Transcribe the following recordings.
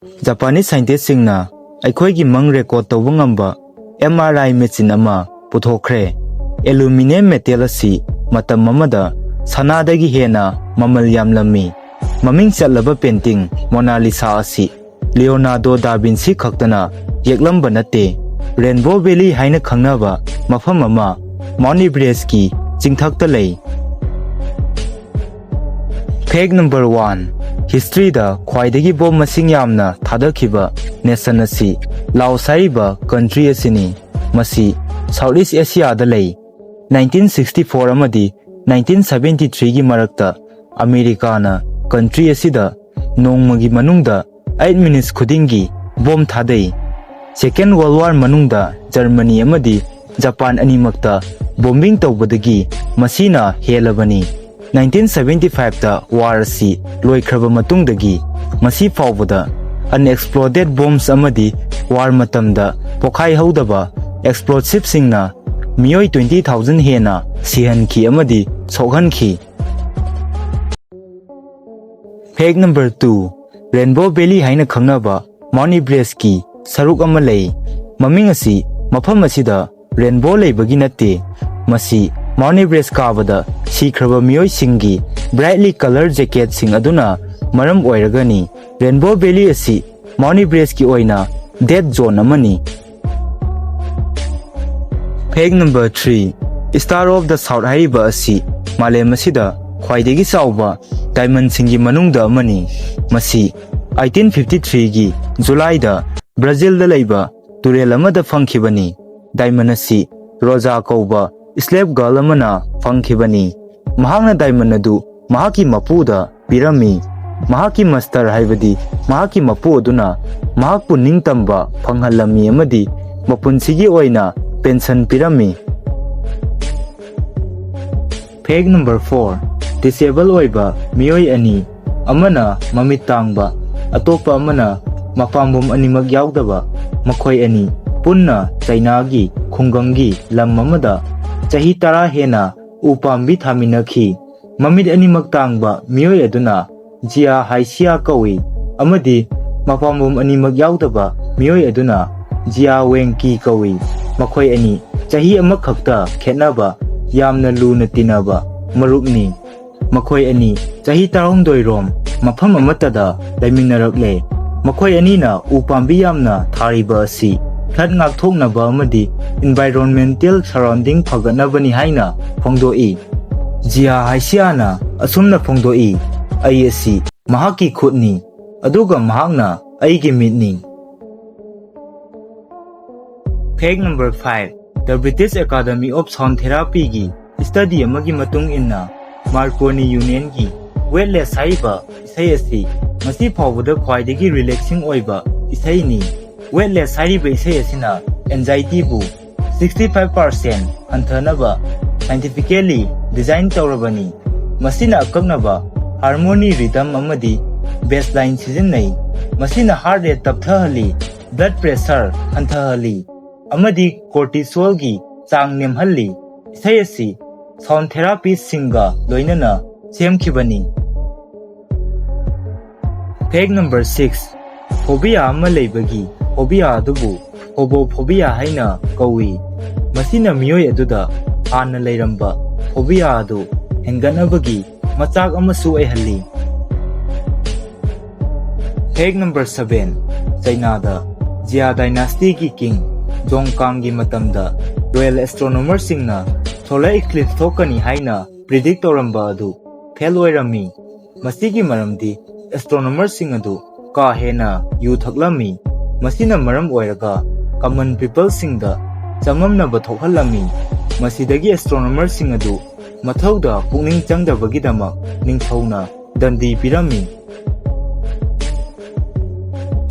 Japanese scientists singna aikhoigi mang record tawba ngamba MRI machine ama puthokre. Aluminum metal asi matam amada sanadagi hena mamal yamlami. Maming chatlaba painting Mona Lisa asi Leonardo da Vinci khaktana yeklamba nate. Rainbow Valley haina khangnaba mafam ama Mount Everest ki chingthakta lei. Fact number 1. History da Khwaidagi bom masing yamna thadakhiba nation asi Laos hariba country asini. Masi Southeast Asia da lei. 1964 amadi 1973 gi marakta America na country asida nongmagi manungda 8 minutes khudingi bom thadai. Second World War manungda Germany amadi Japan animakta bombing tawbadagi masina helabani. 1975 da war asi loikraba matungdagi masi fawbada unexploded bombs amadi war matamda pokhai haudaba explosive singna miyoi 20,000 hena sihanki amadi sokhanki. Fact number 2. Rainbow Valley haina khangnaba Mount Everest ki saruk ama lei. Maming asi mafam asida rainbow leibagi natte. Masi Mount Everest kabada sikhraba miyoi singi brightly colored jacket sing aduna maram oiragani. Rainbow Valley asi Mount Everest ki oina dead zone amani. Fact number 3. Star of the South hariba asi malem asida khwaidagi sauba diamond singi manungda amani. Masi 1853 gi July da Brazil da leiba turel amada fangkhibani. Diamond asi Rosa kauba slave girl amana fangkhibani. Mahakna diamond adu mahaki mapuda pirami. Mahaki master haibadi mahaki mapu aduna mahakpu ningtamba phanghalami amadi mapunsigi oina pension pirami. Fact number 4. Disable oiba miyoi ani amana mamit tangba atopa amana mapambom animag yaudaba makhoi ani punna China gi khungangi lam amada chahi 10 hena upambi thaminakhi. Mamit animag tangba miyoi aduna Jia Haisia kawi amadi mapambom animag yaudaba miyoi aduna Jia Wenki kawi. Makhoi ani chahi amakhakta khetnaba yamna luna tinaba marupni. Makhoi ani chahi 12 rom mafam amatada laiminarakle. Makhoi anina upambi yamna thariba asi khat ngakthoknaba amadi environmental surrounding phagatnabani haina phongdoi. Jia Haisiana asumna phongdoi ai asi mahaki khutni aduga mahakna aigi mitni. Fact number 5. The British Academy of Sound Therapy gi study amagi matung inna Marconi Union gi weightless haiba isai asi masi phawbada khwaidagi relaxing oiba isai ni. Weightless haiba isai asina anxiety bu 65% hanthanaba scientifically design tawrabani. Masina akaknaba harmony rhythm amadi baseline sijinnai. Masina heart rate tapthahali blood pressure hanthahali amadi cortisol gi chang nemhalli. Isai asi sound therapy singa loinana semkhibani. Fact number 6. Phobia ama leibagi phobia adubu phobophobia haina kawi. Masina miyoi aduda hana leiramba phobia adu henganabagi machak amasu aihalli. Fact number 7. China da Jia dynasty ki king Zhongkang gi matamda royal astronomer singna solar eclipse thokani haina predict toramba adu fail oirami. Masigi maramdi astronomer sing adu ka hena yu thaklami. Masina maram oiraga common people singda chamamna bathokhalami. Masidagi astronomer sing adu mathauda pungning changdabagidama ningthauna dandi pirami.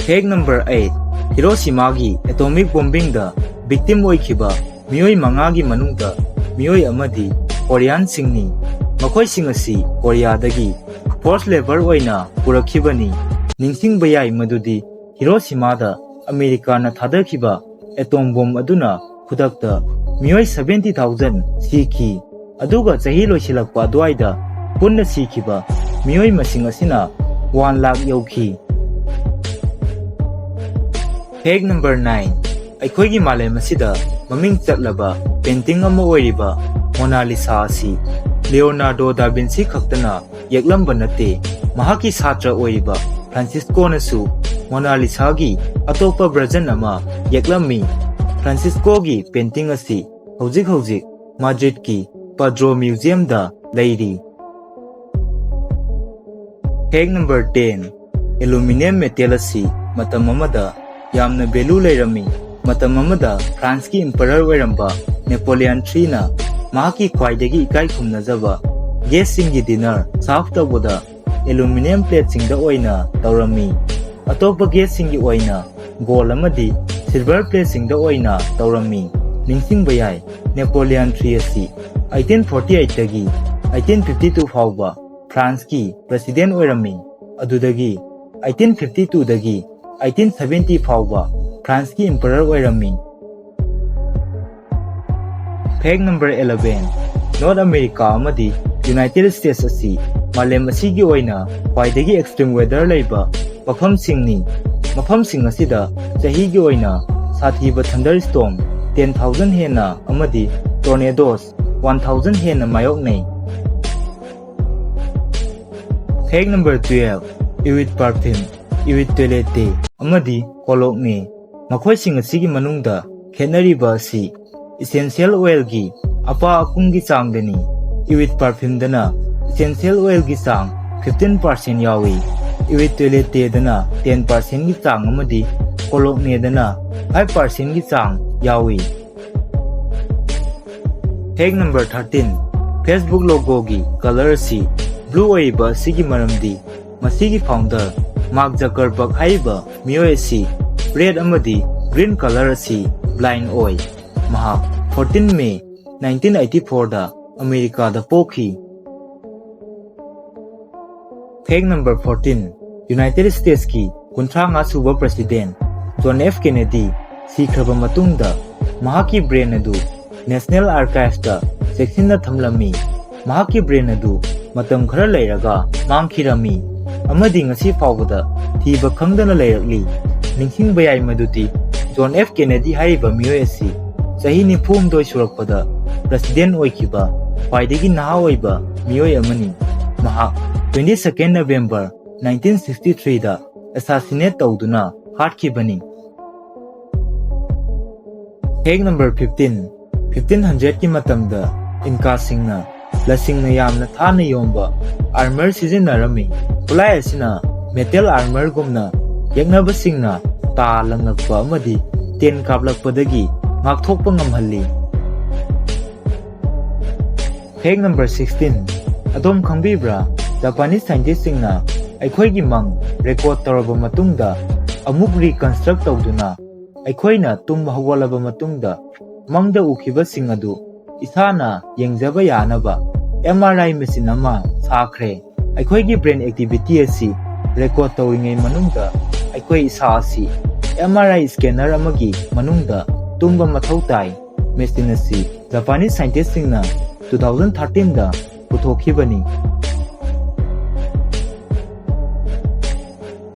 Fact number 8. Hiroshima gi atomic bombing da victim oikhiba miyoi mangagi manungda miyoi amadi Korean singni. Makhoi sing asi Korea dagi force labor oina purakhibani. Ningsingba yai madudi Hiroshima da America na thadakhiba atom bomb aduna khudakta miyoi 70,000 sikhi. Aduga chahi loisilakpa adwaida punna sikhiba miyoi masing asina 1 lakh yauki. Page number 9. ꯑꯩꯈꯣꯏꯒꯤ ꯃꯥꯂꯦꯝ ꯑꯁꯤꯗ ꯃꯃꯤꯡ ꯆꯠꯂꯕ painting ꯑꯃ ꯑꯣꯏꯔꯤꯕ Mona Lisa ꯑꯁꯤ Leonardo ꯗꯥ Vinci ꯈꯛꯇꯅ ꯌꯦꯛꯂꯝꯕ ꯅꯠꯇꯦ, ꯃꯍꯥꯛꯀꯤ ꯁꯥꯇ꯭ꯔ ꯑꯣꯏꯔꯤꯕ ꯐ꯭ꯔꯥꯟꯁꯤꯁꯀꯣꯅꯁꯨ ꯃꯣꯅꯥ ꯂꯤꯁꯥꯒꯤ ꯑꯇꯣꯞꯄ ꯚꯔꯖꯟ ꯑꯃ ꯌꯦꯛꯂꯝꯃꯤ꯫ ꯐ꯭ꯔꯥꯟꯁꯤꯁꯀꯣꯒꯤ ꯄꯦꯟꯇꯤꯡ ꯑꯁꯤ ꯍꯧꯖꯤꯛ ꯃꯥꯗ꯭ꯔꯤꯗꯀꯤ ꯄꯥꯗ꯭ꯔꯣ ꯃ꯭ꯌꯨꯖꯤꯌꯝꯗ ꯂꯩꯔꯤ꯫ Page number 10. ꯑꯦꯂꯨꯃꯤꯅꯤꯌꯝ ꯃꯦꯇꯦꯜ ꯑꯁꯤ ꯃꯇꯝ ꯑꯃꯗ ꯌꯥꯝꯅ ꯚꯦꯂꯨ ꯂꯩꯔꯝꯃꯤ꯫ ꯃꯇꯝ ꯑꯃꯗ ꯐ꯭ꯔꯥꯟꯁꯀꯤ ꯏꯝꯄꯔꯔ ꯑꯣꯏꯔꯝꯕ ꯅꯦꯄꯣꯂꯤꯌꯟ IIIꯅ ꯃꯍꯥꯛꯀꯤ ꯈ꯭ꯋꯥꯏꯗꯒꯤ ꯏꯀꯥꯏ ꯈꯨꯝꯅꯖꯕ ꯒꯦꯁꯁꯤꯡꯒꯤ ꯗꯤꯅꯔ ꯁꯥꯔꯚ ꯇꯧꯕꯗ ꯑꯦꯂꯨꯃꯤꯅꯤꯌꯝ ꯄ꯭ꯂꯦꯠꯁꯤꯡꯗ ꯑꯣꯏꯅ ꯇꯧꯔꯝꯃꯤ꯫ ꯑꯇꯣꯞꯄ ꯒꯦꯁꯁꯤꯡꯒꯤ ꯑꯣꯏꯅ ꯒꯣꯜ ꯑꯃꯗꯤ ꯁꯤꯜꯚꯔ ꯄ꯭ꯂꯦꯠꯁꯤꯡꯗ ꯑꯣꯏꯅ ꯇꯧꯔꯝꯃꯤ꯫ ꯅꯤꯡꯁꯤꯡꯕ ꯌꯥꯏ, ꯅꯦꯄꯣꯂꯤꯌꯟ III ꯑꯁꯤ 1848ꯗꯒꯤ 1852 ꯐꯥꯎꯕ ꯐ꯭ꯔꯥꯟꯁꯀꯤ ꯄ꯭ꯔꯁꯤꯗꯦꯟꯠ ꯑꯣꯏꯔꯝꯃꯤ꯫ ꯑꯗꯨꯗꯒꯤ 1852ꯗꯒꯤ 1870 ꯐꯥꯎꯕ ꯐ꯭ꯔꯥꯟꯁꯀꯤ ꯏꯝꯄꯔꯔ ꯑꯣꯏꯔꯝꯃꯤ꯫ Page number 11. ꯅꯣꯔꯠ ꯑꯃꯦꯔꯤꯀꯥ ꯑꯃꯗꯤ ꯌꯨꯅꯥꯏꯇꯦꯗ ꯁ꯭ꯇꯦꯠꯁ ꯑꯁꯤ ꯃꯥꯂꯦꯝ ꯑꯁꯤꯒꯤ ꯑꯣꯏꯅ ꯈ꯭ꯋꯥꯏꯗꯒꯤ ꯑꯦꯛꯁꯇ꯭ꯔꯤꯝ ꯋꯦꯗꯔ ꯂꯩꯕ ꯃꯐꯝꯁꯤꯡꯅꯤ꯫ ꯃꯐꯝꯁꯤꯡ ꯑꯁꯤꯗ ꯆꯍꯤꯒꯤ ꯑꯣꯏꯅ ꯁꯥꯊꯤꯕ ꯊꯟꯗꯔꯁ꯭ꯇꯣꯔꯝ 10,000 ꯍꯦꯟꯅ ꯑꯃꯗꯤ ꯇꯣꯔꯅꯦꯗꯣꯁ 1,000 ꯍꯦꯟꯅ ꯃꯥꯌꯣꯛꯅꯩ꯫ Page number 12. Oiba Parfum, Oiba Toilette ꯑꯃꯗꯤ ꯀꯣꯂꯣꯛꯅꯦ꯫ ꯃꯈꯣꯏꯁꯤꯡ ꯑꯁꯤꯒꯤ ꯃꯅꯨꯡꯗ ꯈꯦꯠꯅꯔꯤꯕ ꯑꯁꯤ ꯏꯁꯦꯟꯁꯤꯌꯦꯜ ꯑꯣꯏꯜꯒꯤ ꯑꯄꯥ ꯑꯀꯨꯝꯒꯤ ꯆꯥꯡꯗꯅꯤ꯫ Oiba ꯄꯥꯔꯐ꯭ꯌꯨꯝꯗꯅ ꯏꯁꯦꯟꯁꯤꯌꯦꯜ ꯑꯣꯏꯜꯒꯤ ꯆꯥꯡ 15% ꯌꯥꯎꯏ, Oiba Toiletteꯗꯅ 10%ꯒꯤ ꯆꯥꯡ ꯑꯃꯗꯤ ꯀꯣꯂꯣꯛꯅꯦꯗꯅ 5%ꯒꯤ ꯆꯥꯡ ꯌꯥꯎꯏ꯫ Page number 13. Facebook ꯂꯣꯒꯣꯒꯤ ꯀꯂꯔ ꯑꯁꯤ ꯕ꯭ꯂꯨ ꯑꯣꯏꯔꯤꯕ ꯑꯁꯤꯒꯤ ꯃꯔꯝꯗꯤ ꯃꯁꯤꯒꯤ ꯐꯥꯎꯟꯗꯔ ꯃꯥꯔꯛ ꯖꯀꯔꯕꯔꯒ ꯍꯥꯏꯔꯤꯕ ꯃꯤꯑꯣꯏ ꯑꯁꯤ ꯔꯦꯗ ꯑꯃꯗꯤ ꯒ꯭ꯔꯤꯟ ꯀꯂꯔ ꯑꯁꯤ ꯕ꯭ꯂꯥꯏꯟ ꯑꯣꯏ꯫ ꯃꯍꯥꯛ 14 ꯃꯦ 1984ꯗ ꯑꯃꯦꯔꯤꯀꯥꯗ ꯄꯣꯛꯈꯤ꯫ Page number 14. ꯌꯨꯅꯥꯏꯇꯦꯗ ꯁ꯭ꯇꯦꯠꯁꯀꯤ 35 ꯁꯨꯕ ꯄ꯭ꯔꯁꯤꯗꯦꯟꯠ ꯖꯣꯟ ꯑꯦꯐ ꯀꯦꯅꯦꯗꯤ ꯁꯤꯈ꯭ꯔꯕ ꯃꯇꯨꯡꯗ ꯃꯍꯥꯛꯀꯤ ꯕ꯭ꯔꯦꯟ ꯑꯗꯨ ꯅꯦꯁꯅꯦꯜ ꯑꯥꯔꯀꯥꯏꯚꯁꯇ ꯆꯦꯛꯁꯤꯟꯅ ꯊꯝꯂꯝꯃꯤ꯫ ꯃꯍꯥꯛꯀꯤ ꯕ꯭ꯔꯦꯟ ꯑꯗꯨ ꯃꯇꯝ ꯈꯔ ꯂꯩꯔꯒ ꯃꯥꯡꯈꯤꯔꯝꯃꯤ ꯑꯃꯗꯤ ꯉꯁꯤ ꯐꯥꯎꯕꯗ ꯊꯤꯕ ꯈꯪꯗꯅ ꯂꯩꯔꯛꯂꯤ꯫ ꯅꯤꯡꯁꯤꯡꯕ ꯌꯥꯏ ꯃꯗꯨꯗꯤ ꯖꯣꯟ ꯑꯦꯐ ꯀꯦꯅꯦꯗꯤ ꯍꯥꯏꯔꯤꯕ ꯃꯤꯑꯣꯏ ꯑꯁꯤ ꯆꯍꯤ 94 ꯁꯨꯔꯛꯄꯗ ꯄ꯭ꯔꯁꯤꯗꯦꯟꯠ ꯑꯣꯏꯈꯤꯕ ꯈ꯭ꯋꯥꯏꯗꯒꯤ ꯅꯍꯥ ꯑꯣꯏꯕ ꯃꯤꯑꯣꯏ ꯑꯃꯅꯤ꯫ ꯃꯍꯥꯛ 22 ꯅꯕꯦꯝꯕꯔ 1963ꯗ ꯑꯦꯁꯥꯁꯤꯅꯦꯠ ꯇꯧꯗꯨꯅ ꯍꯥꯠꯈꯤꯕꯅꯤ꯫ Page number 15. 1500ꯀꯤ ꯃꯇꯝꯗ ꯏꯟꯀꯥꯁꯤꯡꯅ ꯂꯁꯤꯡꯅ ꯌꯥꯝꯅ ꯊꯥꯅ ꯌꯣꯝꯕ ꯑꯥꯔꯃꯔ ꯁꯤꯖꯤꯟꯅꯔꯝꯃꯤ꯫ ꯈꯨꯠꯂꯥꯏ ꯑꯁꯤꯅ ꯃꯦꯇꯦꯜ ꯑꯥꯔꯃꯔꯒꯨꯝꯅ ꯌꯦꯛꯅꯕꯁꯤꯡꯅ ꯇꯥ ꯂꯪꯂꯛꯄ ꯑꯃꯗꯤ ꯇꯦꯟ ꯀꯥꯞꯂꯛꯄꯗꯒꯤ ꯉꯥꯛꯊꯣꯛꯄ ꯉꯝꯍꯜꯂꯤ꯫ Page number 16. ꯑꯗꯣꯝ ꯈꯪꯕꯤꯕ꯭ꯔꯥ, ꯖꯄꯥꯅꯤꯁ ꯁꯥꯏꯟꯇꯤꯁꯁꯤꯡꯅ ꯑꯩꯈꯣꯏꯒꯤ ꯃꯪ ꯔꯦꯀꯣꯔꯗ ꯇꯧꯔꯕ ꯃꯇꯨꯡꯗ ꯑꯃꯨꯛ ꯔꯤꯀꯟꯁꯇ꯭ꯔꯛ ꯇꯧꯗꯨꯅ ꯑꯩꯈꯣꯏꯅ ꯇꯨꯝꯕ ꯍꯧꯒꯠꯂꯕ ꯃꯇꯨꯡꯗ ꯃꯪꯗ ꯎꯈꯤꯕꯁꯤꯡ ꯑꯗꯨ ꯏꯁꯥꯅ ꯌꯦꯡꯖꯕ ꯌꯥꯅꯕ MRI ꯃꯦꯁꯤꯟ ꯑꯃ ꯁꯥꯈ꯭ꯔꯦ꯫ ꯑꯩꯈꯣꯏꯒꯤ ꯕ꯭ꯔꯦꯟ ꯑꯦꯛꯇꯤꯚꯤꯇꯤ ꯑꯁꯤ ꯔꯦꯀꯣꯔꯗ ꯇꯧꯔꯤꯉꯩ ꯃꯅꯨꯡꯗ ꯑꯩꯈꯣꯏ ꯏꯁꯥ ꯑꯁꯤ MRI ꯁ꯭ꯀꯦꯅꯔ ꯑꯃꯒꯤ ꯃꯅꯨꯡꯗ ꯇꯨꯝꯕ ꯃꯊꯧ ꯇꯥꯏ꯫ ꯃꯦꯁꯤꯟ ꯑꯁꯤ ꯖꯄꯥꯅꯤꯁ ꯁꯥꯏꯟꯇꯤꯁꯁꯤꯡꯅ 2013ꯗ ꯄꯨꯊꯣꯛꯈꯤꯕꯅꯤ꯫